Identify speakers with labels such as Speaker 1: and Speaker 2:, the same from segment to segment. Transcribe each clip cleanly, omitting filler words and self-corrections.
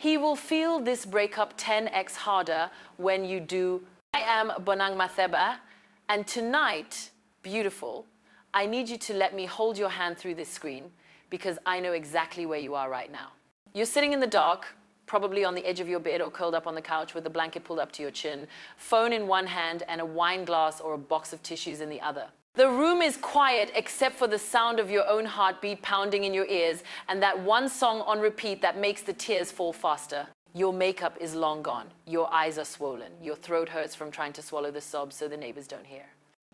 Speaker 1: He will feel this breakup 10x harder when you do. I am Bonang Matheba, and tonight, beautiful, I need you to let me hold your hand through this screen because I know exactly where you are right now. You're sitting in the dark, probably on the edge of your bed or curled up on the couch with a blanket pulled up to your chin, phone in one hand and a wine glass or a box of tissues in the other. The room is quiet except for the sound of your own heartbeat pounding in your ears and that one song on repeat that makes the tears fall faster. Your makeup is long gone. Your eyes are swollen. Your throat hurts from trying to swallow the sobs so the neighbors don't hear.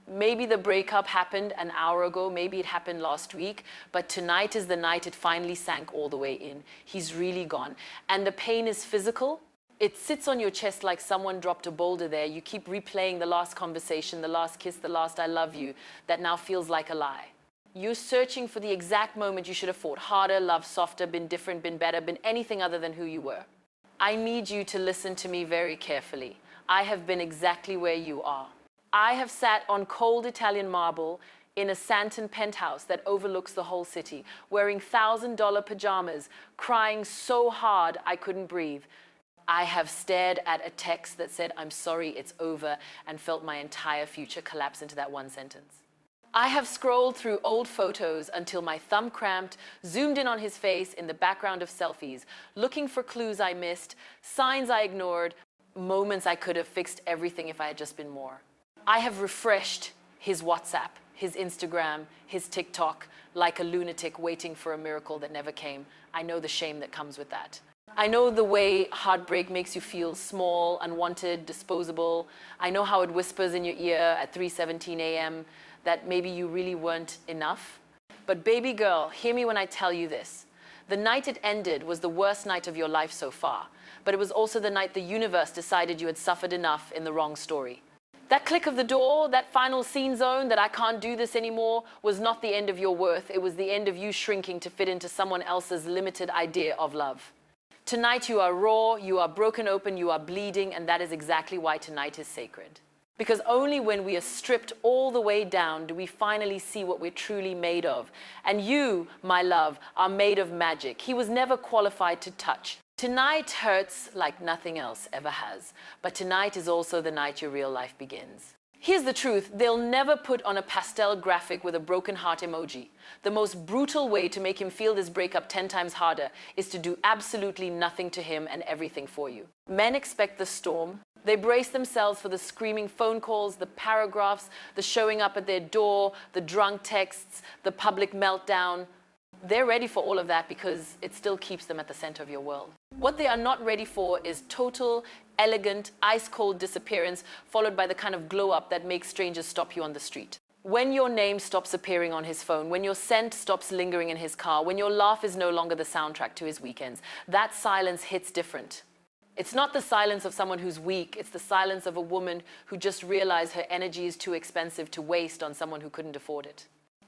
Speaker 1: Maybe the breakup happened an hour ago, maybe it happened last week, but tonight is the night it finally sank all the way in. He's really gone. And the pain is physical. It sits on your chest like someone dropped a boulder there. You keep replaying the last conversation, the last kiss, the last I love you, that now feels like a lie. You're searching for the exact moment you should have fought harder, loved softer, been different, been better, been anything other than who you were. I need you to listen to me very carefully. I have been exactly where you are. I have sat on cold Italian marble in a Santon penthouse that overlooks the whole city, wearing $1,000 pajamas, crying so hard I couldn't breathe. I have stared at a text that said, "I'm sorry, it's over," and felt my entire future collapse into that one sentence. I have scrolled through old photos until my thumb cramped, zoomed in on his face in the background of selfies, looking for clues I missed, signs I ignored, moments I could have fixed everything if I had just been more. I have refreshed his WhatsApp, his Instagram, his TikTok, like a lunatic waiting for a miracle that never came. I know the shame that comes with that. I know the way heartbreak makes you feel small, unwanted, disposable. I know how it whispers in your ear at 3:17 a.m. that maybe you really weren't enough. But baby girl, hear me when I tell you this. The night it ended was the worst night of your life so far, but it was also the night the universe decided you had suffered enough in the wrong story. That click of the door, that final scene zone that I can't do this anymore, was not the end of your worth. It was the end of you shrinking to fit into someone else's limited idea of love. Tonight you are raw, you are broken open, you are bleeding, and that is exactly why tonight is sacred. Because only when we are stripped all the way down do we finally see what we're truly made of. And you, my love, are made of magic. He was never qualified to touch. Tonight hurts like nothing else ever has, but tonight is also the night your real life begins. Here's the truth, they'll never put on a pastel graphic with a broken heart emoji. The most brutal way to make him feel this breakup 10 times harder is to do absolutely nothing to him and everything for you. Men expect the storm. They brace themselves for the screaming phone calls, the paragraphs, the showing up at their door, the drunk texts, the public meltdown. They're ready for all of that because it still keeps them at the center of your world. What they are not ready for is total, elegant, ice-cold disappearance followed by the kind of glow-up that makes strangers stop you on the street. When your name stops appearing on his phone, when your scent stops lingering in his car, when your laugh is no longer the soundtrack to his weekends, that silence hits different. It's not the silence of someone who's weak, it's the silence of a woman who just realized her energy is too expensive to waste on someone who couldn't afford it.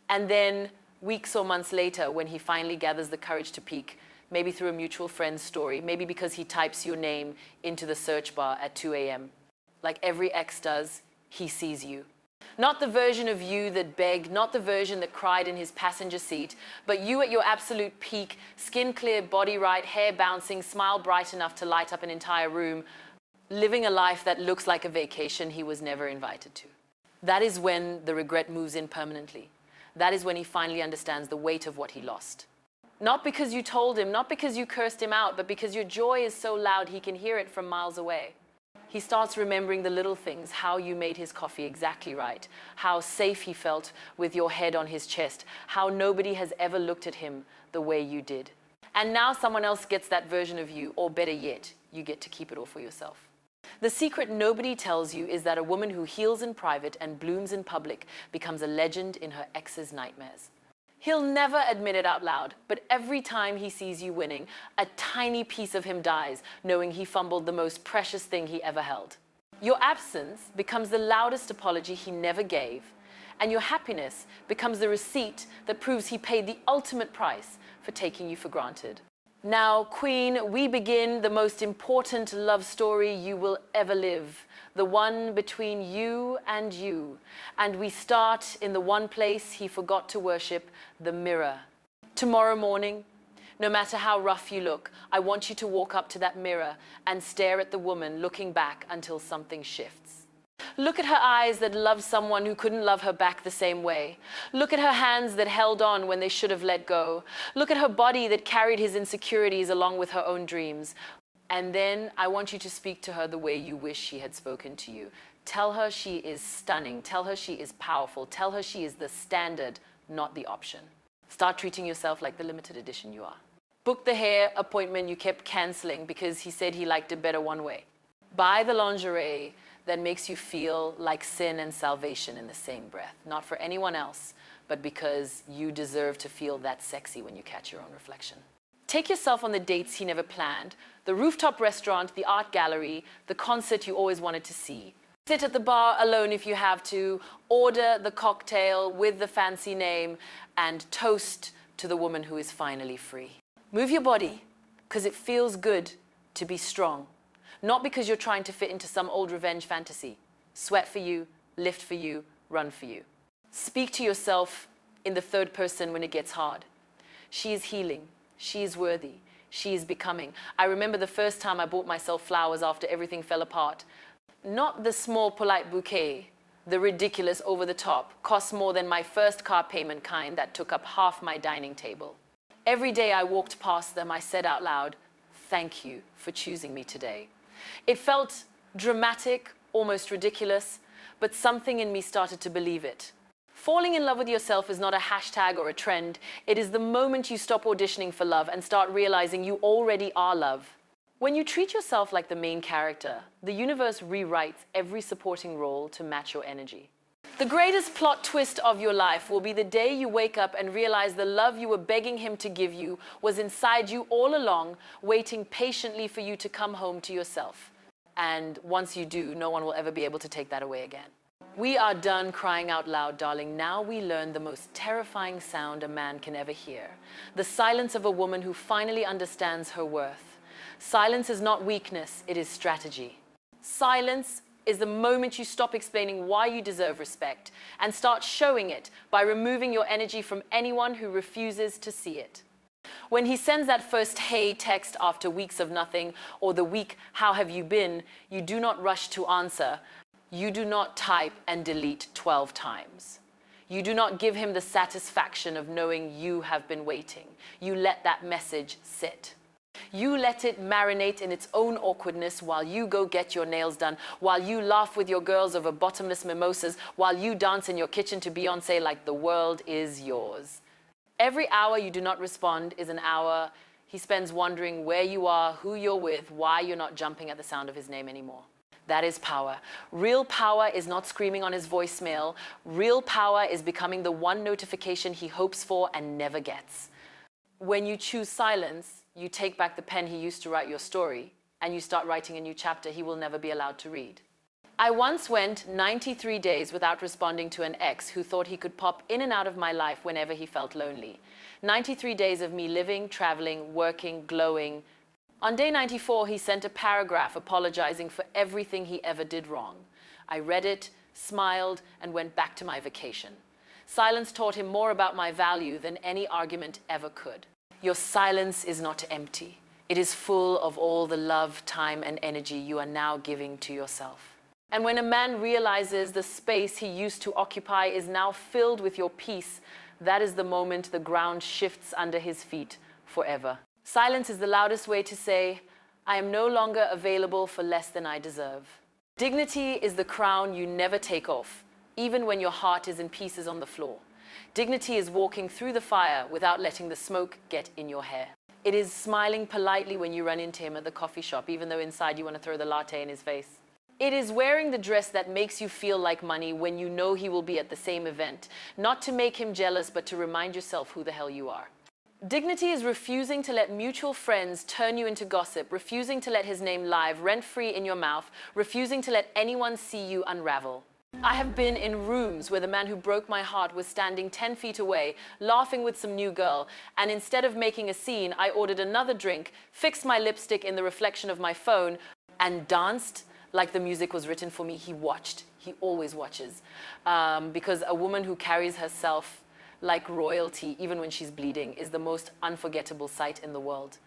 Speaker 1: And then, weeks or months later, when he finally gathers the courage to peek, maybe through a mutual friend's story, maybe because he types your name into the search bar at 2 a.m. Like every ex does, he sees you. Not the version of you that begged, not the version that cried in his passenger seat, but you at your absolute peak, skin clear, body right, hair bouncing, smile bright enough to light up an entire room, living a life that looks like a vacation he was never invited to. That is when the regret moves in permanently. That is when he finally understands the weight of what he lost. Not because you told him, not because you cursed him out, but because your joy is so loud he can hear it from miles away. He starts remembering the little things, how you made his coffee exactly right, how safe he felt with your head on his chest, how nobody has ever looked at him the way you did. And now someone else gets that version of you, or better yet, you get to keep it all for yourself. The secret nobody tells you is that a woman who heals in private and blooms in public becomes a legend in her ex's nightmares. He'll never admit it out loud, but every time he sees you winning, a tiny piece of him dies, knowing he fumbled the most precious thing he ever held. Your absence becomes the loudest apology he never gave, and your happiness becomes the receipt that proves he paid the ultimate price for taking you for granted. Now, Queen, we begin the most important love story you will ever live, the one between you, and we start in the one place he forgot to worship, the mirror. Tomorrow morning, No matter how rough you look, I want you to walk up to that mirror and stare at the woman looking back until something shifts. Look at her eyes that loved someone who couldn't love her back the same way. Look at her hands that held on when they should have let go. Look at her body that carried his insecurities along with her own dreams. And then I want you to speak to her the way you wish she had spoken to you. Tell her she is stunning. Tell her she is powerful. Tell her she is the standard, not the option. Start treating yourself like the limited edition you are. Book the hair appointment you kept canceling because he said he liked it better one way. Buy the lingerie that makes you feel like sin and salvation in the same breath. Not for anyone else, but because you deserve to feel that sexy when you catch your own reflection. Take yourself on the dates he never planned, the rooftop restaurant, the art gallery, the concert you always wanted to see. Sit at the bar alone if you have to, order the cocktail with the fancy name, and toast to the woman who is finally free. Move your body, because it feels good to be strong. Not because you're trying to fit into some old revenge fantasy. Sweat for you, lift for you, run for you. Speak to yourself in the third person when it gets hard. She is healing. She is worthy. She is becoming. I remember the first time I bought myself flowers after everything fell apart. Not the small, polite bouquet, the ridiculous, over-the-top, cost more than my first car payment kind that took up half my dining table. Every day I walked past them, I said out loud, "Thank you for choosing me today." It felt dramatic, almost ridiculous, but something in me started to believe it. Falling in love with yourself is not a hashtag or a trend. It is the moment you stop auditioning for love and start realizing you already are love. When you treat yourself like the main character, the universe rewrites every supporting role to match your energy. The greatest plot twist of your life will be the day you wake up and realize the love you were begging him to give you was inside you all along, waiting patiently for you to come home to yourself. And once you do, no one will ever be able to take that away again. We are done crying out loud, darling. Now we learn the most terrifying sound a man can ever hear. The silence of a woman who finally understands her worth. Silence is not weakness, it is strategy. Silence is the moment you stop explaining why you deserve respect and start showing it by removing your energy from anyone who refuses to see it. When he sends that first "hey" text after weeks of nothing, or the week "how have you been," you do not rush to answer. You do not type and delete 12 times. You do not give him the satisfaction of knowing you have been waiting. You let that message sit. You let it marinate in its own awkwardness while you go get your nails done, while you laugh with your girls over bottomless mimosas, while you dance in your kitchen to Beyoncé like the world is yours. Every hour you do not respond is an hour he spends wondering where you are, who you're with, why you're not jumping at the sound of his name anymore. That is power. Real power is not screaming on his voicemail. Real power is becoming the one notification he hopes for and never gets. When you choose silence, you take back the pen he used to write your story, and you start writing a new chapter he will never be allowed to read. I once went 93 days without responding to an ex who thought he could pop in and out of my life whenever he felt lonely. 93 days of me living, traveling, working, glowing. On day 94, he sent a paragraph apologizing for everything he ever did wrong. I read it, smiled, and went back to my vacation. Silence taught him more about my value than any argument ever could. Your silence is not empty. It is full of all the love, time, and energy you are now giving to yourself. And when a man realizes the space he used to occupy is now filled with your peace, that is the moment the ground shifts under his feet forever. Silence is the loudest way to say, I am no longer available for less than I deserve. Dignity is the crown you never take off, even when your heart is in pieces on the floor. Dignity is walking through the fire without letting the smoke get in your hair. It is smiling politely when you run into him at the coffee shop, even though inside you want to throw the latte in his face. It is wearing the dress that makes you feel like money when you know he will be at the same event, not to make him jealous, but to remind yourself who the hell you are. Dignity is refusing to let mutual friends turn you into gossip, refusing to let his name live rent-free in your mouth, refusing to let anyone see you unravel. I have been in rooms where the man who broke my heart was standing 10 feet away, laughing with some new girl, and instead of making a scene, I ordered another drink, fixed my lipstick in the reflection of my phone, and danced like the music was written for me. He watched. He always watches. Because a woman who carries herself like royalty, even when she's bleeding, is the most unforgettable sight in the world.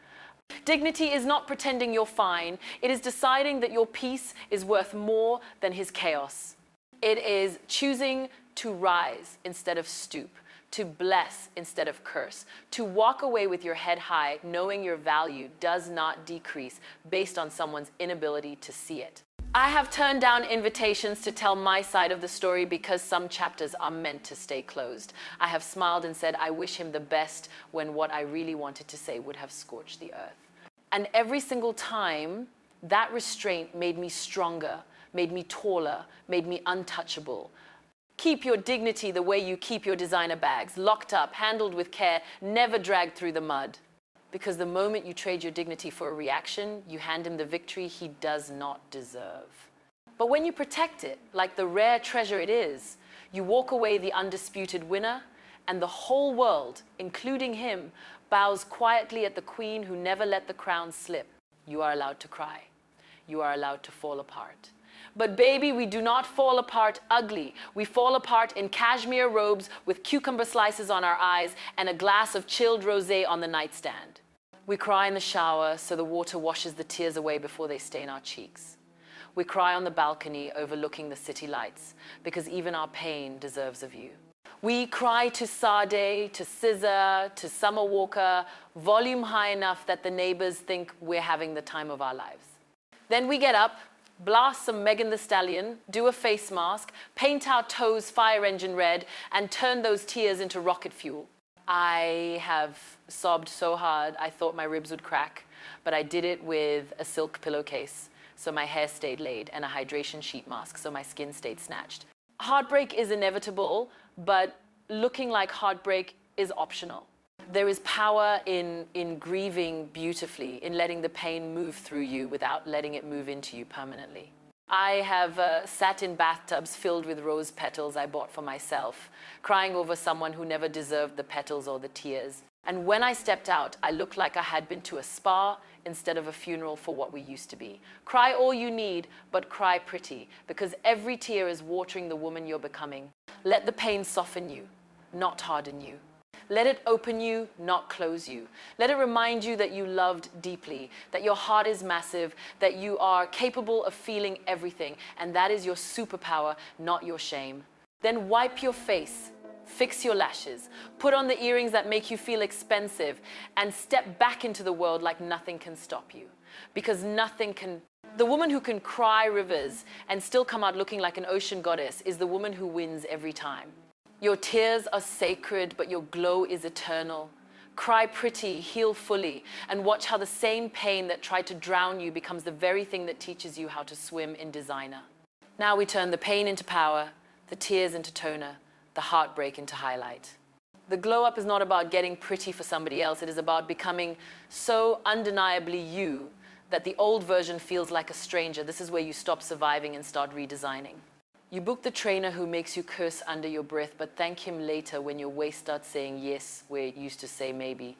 Speaker 1: Dignity is not pretending you're fine. It is deciding that your peace is worth more than his chaos. It is choosing to rise instead of stoop, to bless instead of curse, to walk away with your head high, knowing your value does not decrease based on someone's inability to see it. I have turned down invitations to tell my side of the story because some chapters are meant to stay closed. I have smiled and said I wish him the best when what I really wanted to say would have scorched the earth. And every single time, that restraint made me stronger, made me taller, made me untouchable. Keep your dignity the way you keep your designer bags, locked up, handled with care, never dragged through the mud. Because the moment you trade your dignity for a reaction, you hand him the victory he does not deserve. But when you protect it, like the rare treasure it is, you walk away the undisputed winner, and the whole world, including him, bows quietly at the queen who never let the crown slip. You are allowed to cry. You are allowed to fall apart. But baby, we do not fall apart ugly. We fall apart in cashmere robes with cucumber slices on our eyes and a glass of chilled rosé on the nightstand. We cry in the shower so the water washes the tears away before they stain our cheeks. We cry on the balcony overlooking the city lights because even our pain deserves a view. We cry to Sade, to SZA, to Summer Walker, volume high enough that the neighbors think we're having the time of our lives. Then we get up, blast some Megan Thee Stallion, do a face mask, paint our toes fire engine red, and turn those tears into rocket fuel. I have sobbed so hard I thought my ribs would crack, but I did it with a silk pillowcase so my hair stayed laid and a hydration sheet mask so my skin stayed snatched. Heartbreak is inevitable, but looking like heartbreak is optional. There is power in grieving beautifully, in letting the pain move through you without letting it move into you permanently. I have sat in bathtubs filled with rose petals I bought for myself, crying over someone who never deserved the petals or the tears. And when I stepped out, I looked like I had been to a spa instead of a funeral for what we used to be. Cry all you need, but cry pretty, because every tear is watering the woman you're becoming. Let the pain soften you, not harden you. Let it open you, not close you. Let it remind you that you loved deeply, that your heart is massive, that you are capable of feeling everything, and that is your superpower, not your shame. Then wipe your face, fix your lashes, put on the earrings that make you feel expensive, and step back into the world like nothing can stop you. Because nothing can. The woman who can cry rivers and still come out looking like an ocean goddess is the woman who wins every time. Your tears are sacred, but your glow is eternal. Cry pretty, heal fully, and watch how the same pain that tried to drown you becomes the very thing that teaches you how to swim in designer. Now we turn the pain into power, the tears into toner, the heartbreak into highlight. The glow up is not about getting pretty for somebody else. It is about becoming so undeniably you that the old version feels like a stranger. This is where you stop surviving and start redesigning. You book the trainer who makes you curse under your breath, but thank him later when your waist starts saying yes where it used to say maybe.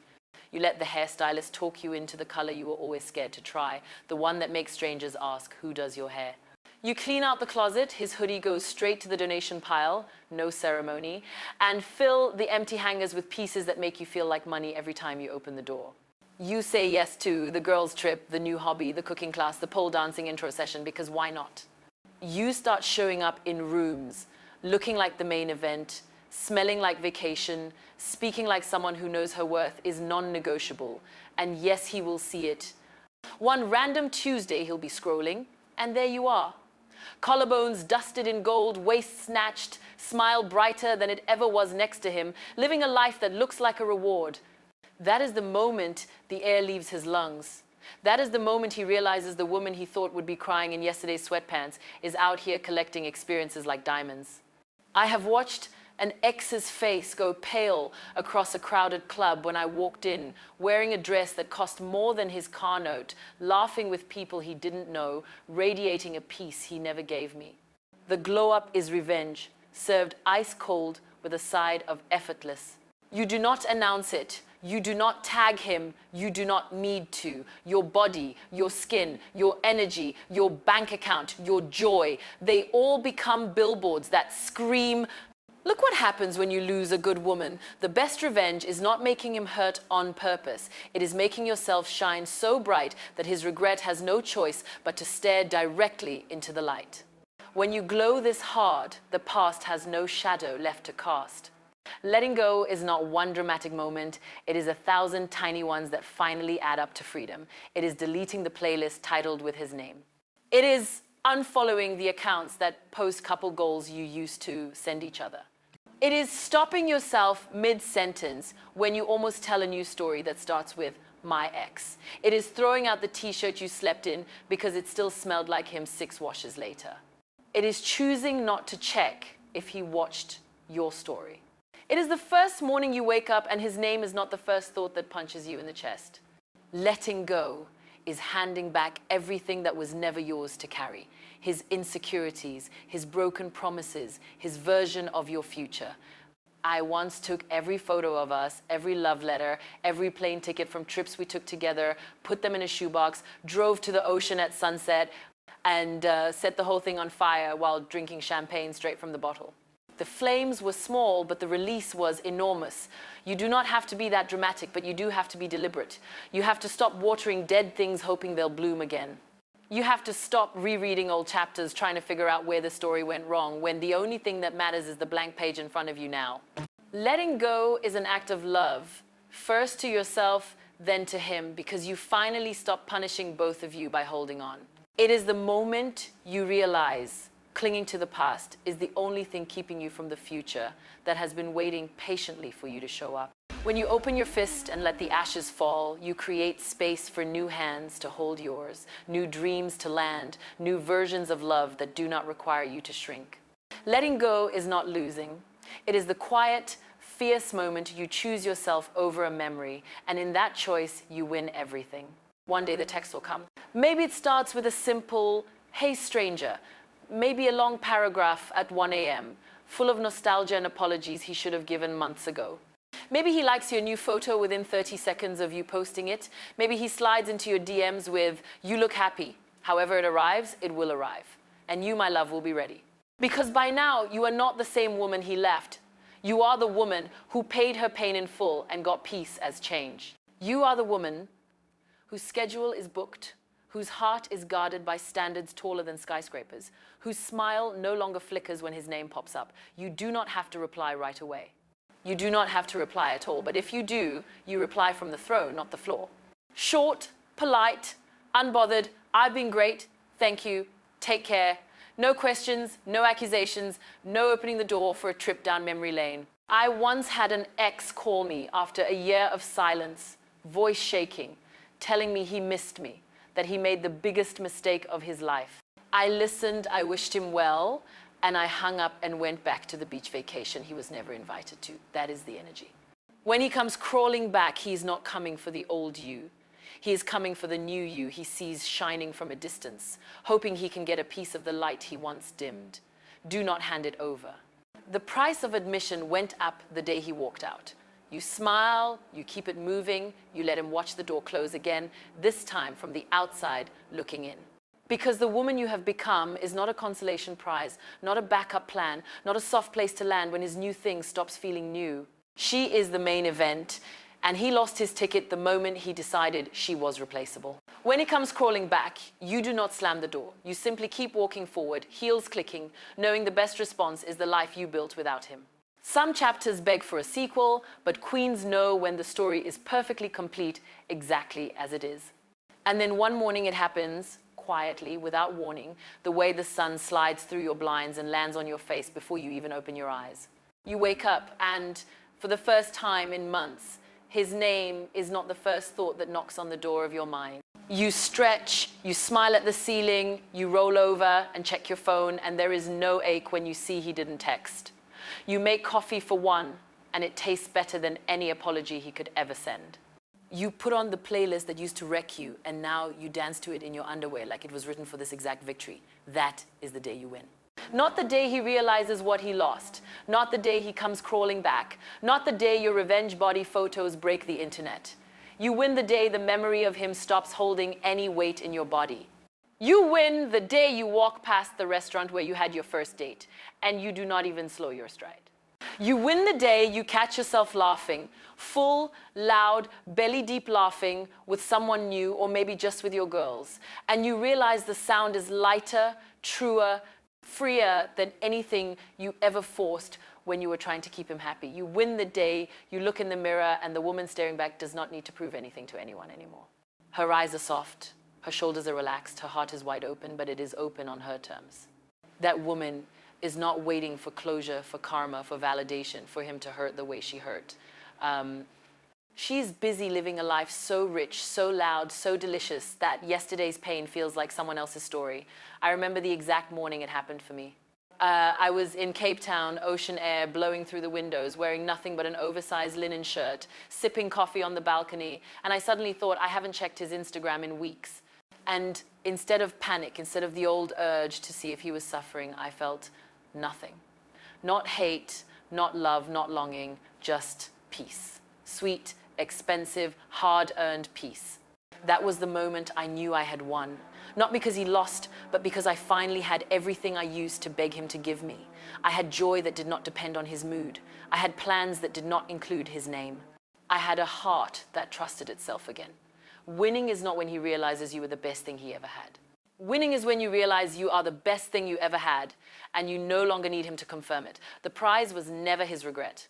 Speaker 1: You let the hairstylist talk you into the color you were always scared to try, the one that makes strangers ask, who does your hair? You clean out the closet, his hoodie goes straight to the donation pile, no ceremony, and fill the empty hangers with pieces that make you feel like money every time you open the door. You say yes to the girls' trip, the new hobby, the cooking class, the pole dancing intro session, because why not? You start showing up in rooms, looking like the main event, smelling like vacation, speaking like someone who knows her worth is non-negotiable. And yes, he will see it. One random Tuesday, he'll be scrolling, and there you are. Collarbones dusted in gold, waist snatched, smile brighter than it ever was next to him, living a life that looks like a reward. That is the moment the air leaves his lungs. That is the moment he realizes the woman he thought would be crying in yesterday's sweatpants is out here collecting experiences like diamonds. I have watched an ex's face go pale across a crowded club when I walked in, wearing a dress that cost more than his car note, laughing with people he didn't know, radiating a peace he never gave me. The glow-up is revenge, served ice cold with a side of effortless. You do not announce it. You do not tag him, you do not need to. Your body, your skin, your energy, your bank account, your joy, they all become billboards that scream, Look what happens when you lose a good woman. The best revenge is not making him hurt on purpose. It is making yourself shine so bright that his regret has no choice but to stare directly into the light. When you glow this hard, the past has no shadow left to cast. Letting go is not one dramatic moment. It is 1,000 tiny ones that finally add up to freedom. It is deleting the playlist titled with his name. It is unfollowing the accounts that post couple goals you used to send each other. It is stopping yourself mid-sentence when you almost tell a new story that starts with my ex. It is throwing out the t-shirt you slept in because it still smelled like him 6 washes later. It is choosing not to check if he watched your story. It is the first morning you wake up and his name is not the first thought that punches you in the chest. Letting go is handing back everything that was never yours to carry. His insecurities, his broken promises, his version of your future. I once took every photo of us, every love letter, every plane ticket from trips we took together, put them in a shoebox, drove to the ocean at sunset, and set the whole thing on fire while drinking champagne straight from the bottle. The flames were small, but the release was enormous. You do not have to be that dramatic, but you do have to be deliberate. You have to stop watering dead things hoping they'll bloom again. You have to stop rereading old chapters trying to figure out where the story went wrong when the only thing that matters is the blank page in front of you now. Letting go is an act of love, first to yourself, then to him, because you finally stop punishing both of you by holding on. It is the moment you realize clinging to the past is the only thing keeping you from the future that has been waiting patiently for you to show up. When you open your fist and let the ashes fall, you create space for new hands to hold yours, new dreams to land, new versions of love that do not require you to shrink. Letting go is not losing. It is the quiet, fierce moment you choose yourself over a memory, and in that choice, you win everything. One day the text will come. Maybe it starts with a simple, "Hey stranger," maybe a long paragraph at 1 a.m., full of nostalgia and apologies he should have given months ago. Maybe he likes your new photo within 30 seconds of you posting it. Maybe he slides into your DMs with, "You look happy." However it arrives, it will arrive. And you, my love, will be ready. Because by now, you are not the same woman he left. You are the woman who paid her pain in full and got peace as change. You are the woman whose schedule is booked, whose heart is guarded by standards taller than skyscrapers, whose smile no longer flickers when his name pops up. You do not have to reply right away. You do not have to reply at all, but if you do, you reply from the throne, not the floor. Short, polite, unbothered, "I've been great, thank you, take care." No questions, no accusations, no opening the door for a trip down memory lane. I once had an ex call me after a year of silence, voice shaking, telling me he missed me, that he made the biggest mistake of his life. I listened, I wished him well, and I hung up and went back to the beach vacation he was never invited to. That is the energy. When he comes crawling back, he is not coming for the old you. He is coming for the new you he sees shining from a distance, hoping he can get a piece of the light he once dimmed. Do not hand it over. The price of admission went up the day he walked out. You smile, you keep it moving, you let him watch the door close again, this time from the outside looking in. Because the woman you have become is not a consolation prize, not a backup plan, not a soft place to land when his new thing stops feeling new. She is the main event, and he lost his ticket the moment he decided she was replaceable. When he comes crawling back, you do not slam the door. You simply keep walking forward, heels clicking, knowing the best response is the life you built without him. Some chapters beg for a sequel, but queens know when the story is perfectly complete exactly as it is. And then one morning it happens, quietly, without warning, the way the sun slides through your blinds and lands on your face before you even open your eyes. You wake up and, for the first time in months, his name is not the first thought that knocks on the door of your mind. You stretch, you smile at the ceiling, you roll over and check your phone, and there is no ache when you see he didn't text. You make coffee for one, and it tastes better than any apology he could ever send. You put on the playlist that used to wreck you, and now you dance to it in your underwear like it was written for this exact victory. That is the day you win. Not the day he realizes what he lost. Not the day he comes crawling back. Not the day your revenge body photos break the internet. You win the day the memory of him stops holding any weight in your body. You win the day you walk past the restaurant where you had your first date, and you do not even slow your stride. You win the day you catch yourself laughing, full, loud, belly-deep laughing with someone new or maybe just with your girls. And you realize the sound is lighter, truer, freer than anything you ever forced when you were trying to keep him happy. You win the day, you look in the mirror, and the woman staring back does not need to prove anything to anyone anymore. Her eyes are soft, her shoulders are relaxed, her heart is wide open, but it is open on her terms. That woman is not waiting for closure, for karma, for validation, for him to hurt the way she hurt. She's busy living a life so rich, so loud, so delicious that yesterday's pain feels like someone else's story. I remember the exact morning it happened for me. I was in Cape Town, ocean air blowing through the windows, wearing nothing but an oversized linen shirt, sipping coffee on the balcony, and I suddenly thought, I haven't checked his Instagram in weeks. And instead of panic, instead of the old urge to see if he was suffering, I felt nothing. Not hate, not love, not longing, just peace. Sweet, expensive, hard-earned peace. That was the moment I knew I had won. Not because he lost, but because I finally had everything I used to beg him to give me. I had joy that did not depend on his mood. I had plans that did not include his name. I had a heart that trusted itself again. Winning is not when he realizes you were the best thing he ever had. Winning is when you realize you are the best thing you ever had, and you no longer need him to confirm it. The prize was never his regret.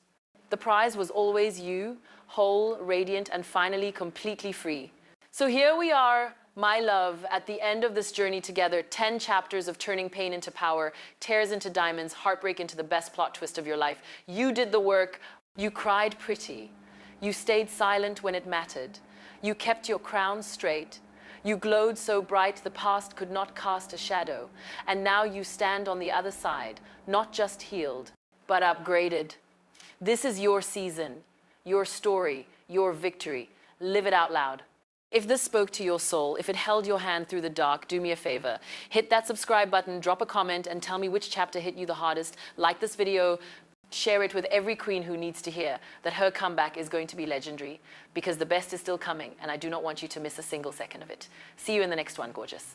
Speaker 1: The prize was always you, whole, radiant, and finally completely free. So here we are, my love, at the end of this journey together, 10 chapters of turning pain into power, tears into diamonds, heartbreak into the best plot twist of your life. You did the work. You cried pretty. You stayed silent when it mattered. You kept your crown straight. You glowed so bright the past could not cast a shadow. And now you stand on the other side, not just healed, but upgraded. This is your season, your story, your victory. Live it out loud. If this spoke to your soul, if it held your hand through the dark, do me a favor. Hit that subscribe button, drop a comment, and tell me which chapter hit you the hardest. Like this video, share it with every queen who needs to hear that her comeback is going to be legendary, because the best is still coming, and I do not want you to miss a single second of it. See you in the next one, gorgeous.